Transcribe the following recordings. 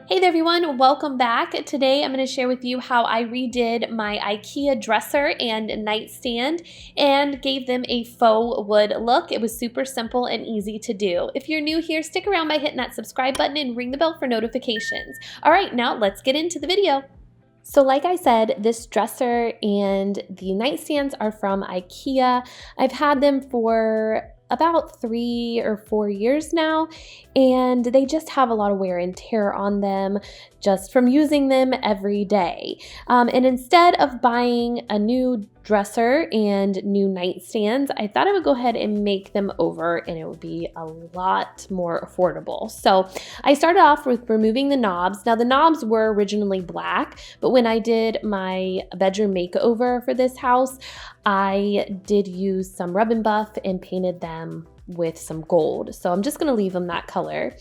Hey there everyone, welcome back. Today I'm going to share with you how I redid my Ikea dresser and nightstand and gave them a faux wood look. It was super simple and easy to do. If you're new here, stick around by hitting that subscribe button and ring the bell for notifications. All right, now let's get into the video. So like I said, this dresser and the nightstands are from Ikea. I've had them for about 3 or 4 years now, and they just have a lot of wear and tear on them just from using them every day. And instead of buying a new dresser and new nightstands, I thought I would go ahead and make them over and it would be a lot more affordable. So I started off with removing the knobs. Now the knobs were originally black, but when I did my bedroom makeover for this house, I did use some rub and buff and painted them with some gold. So I'm just going to leave them that color.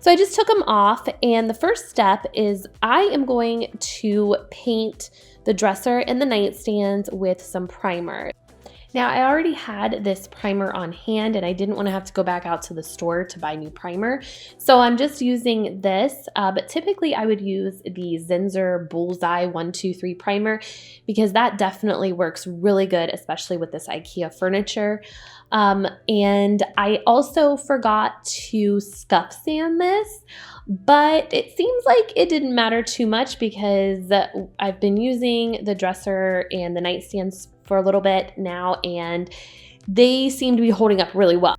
So I just took them off, and the first step is I am going to paint the dresser and the nightstands with some primer. Now I already had this primer on hand and I didn't want to have to go back out to the store to buy new primer. So I'm just using this, but typically I would use the Zinsser Bullseye 123 primer because that definitely works really good, especially with this IKEA furniture. And I also forgot to scuff sand this, but it seems like it didn't matter too much because I've been using the dresser and the nightstands for a little bit now, and they seem to be holding up really well.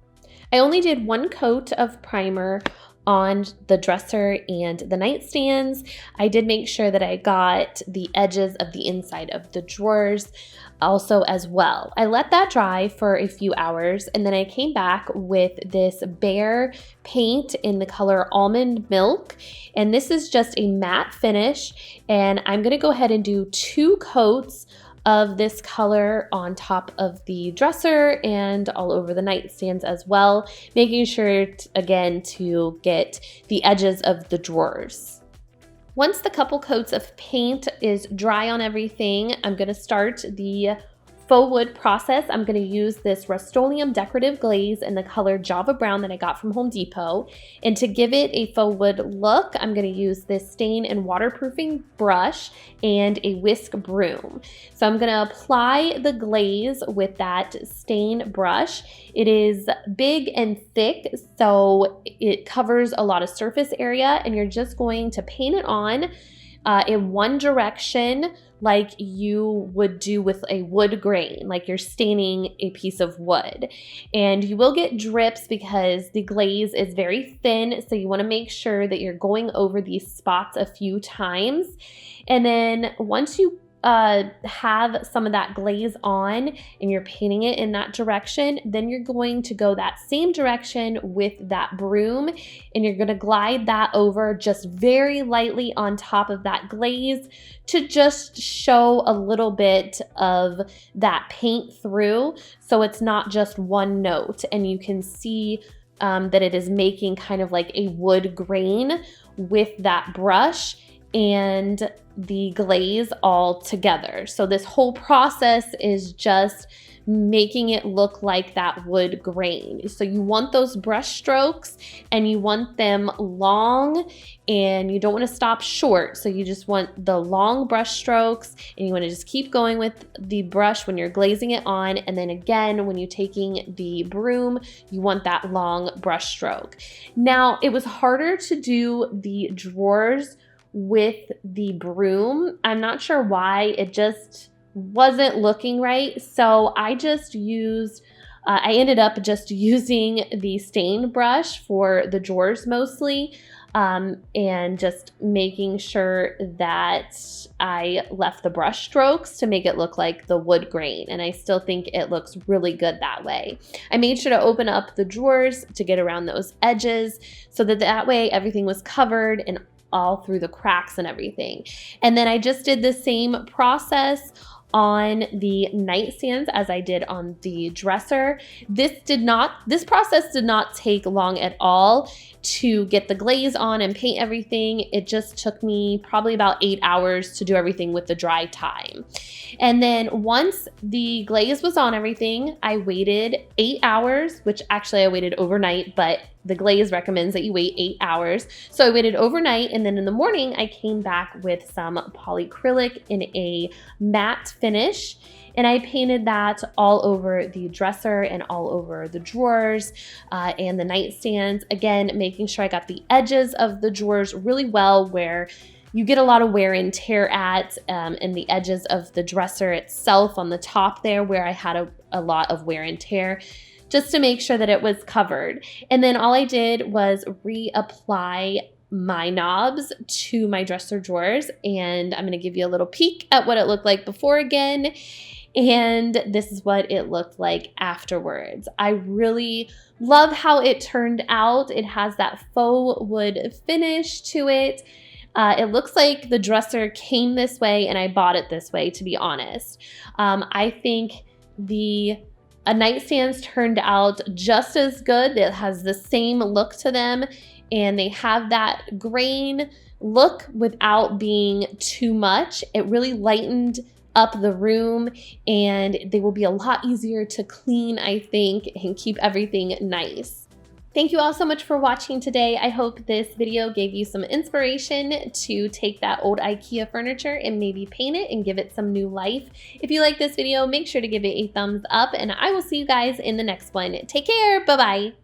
I only did 1 coat of primer on the dresser and the nightstands. I did make sure that I got the edges of the inside of the drawers also as well. I let that dry for a few hours, and then I came back with this Behr paint in the color Almond Milk, and this is just a matte finish, and I'm gonna go ahead and do 2 coats of this color on top of the dresser and all over the nightstands as well, making sure again to get the edges of the drawers. Once the couple coats of paint is dry on everything, I'm going to start the faux wood process. I'm going to use this Rust-Oleum decorative glaze in the color Java Brown that I got from Home Depot. And to give it a faux wood look, I'm going to use this stain and waterproofing brush and a whisk broom. So I'm going to apply the glaze with that stain brush. It is big and thick, so it covers a lot of surface area, and you're just going to paint it on in one direction like you would do with a wood grain, like you're staining a piece of wood. And you will get drips because the glaze is very thin, so you want to make sure that you're going over these spots a few times. And then once you have some of that glaze on and you're painting it in that direction, then you're going to go that same direction with that broom, and you're going to glide that over just very lightly on top of that glaze to just show a little bit of that paint through, so it's not just one note, and you can see that it is making kind of like a wood grain with that brush and the glaze all together. So this whole process is just making it look like that wood grain. So you want those brush strokes and you want them long, and you don't want to stop short. So you just want the long brush strokes, and you want to just keep going with the brush when you're glazing it on. And then again, when you're taking the broom, you want that long brush stroke. Now, it was harder to do the drawers with the broom. I'm not sure why, it just wasn't looking right. So I just used, I ended up just using the stain brush for the drawers mostly, and just making sure that I left the brush strokes to make it look like the wood grain. And I still think it looks really good that way. I made sure to open up the drawers to get around those edges so that way everything was covered and all through the cracks and everything. And then I just did the same process on the nightstands as I did on the dresser. This process did not take long at all to get the glaze on and paint everything. It just took me probably about 8 hours to do everything with the dry time. And then once the glaze was on everything, I waited 8 hours, which actually I waited overnight, but the glaze recommends that you wait 8 hours. So I waited overnight, and then in the morning I came back with some polyacrylic in a matte finish, and I painted that all over the dresser and all over the drawers and the nightstands. Again, making sure I got the edges of the drawers really well, where you get a lot of wear and tear at, and the edges of the dresser itself on the top there where I had a lot of wear and tear, just to make sure that it was covered. And then all I did was reapply my knobs to my dresser drawers, and I'm gonna give you a little peek at what it looked like before again. And this is what it looked like afterwards. I really love how it turned out. It has that faux wood finish to it. It looks like the dresser came this way and I bought it this way, to be honest. I think the nightstands turned out just as good. It has the same look to them, and they have that grain look without being too much. It really lightened up the room, and they will be a lot easier to clean, I think, and keep everything nice. Thank you all so much for watching today. I hope this video gave you some inspiration to take that old IKEA furniture and maybe paint it and give it some new life. If you like this video, make sure to give it a thumbs up, and I will see you guys in the next one. Take care. Bye-bye.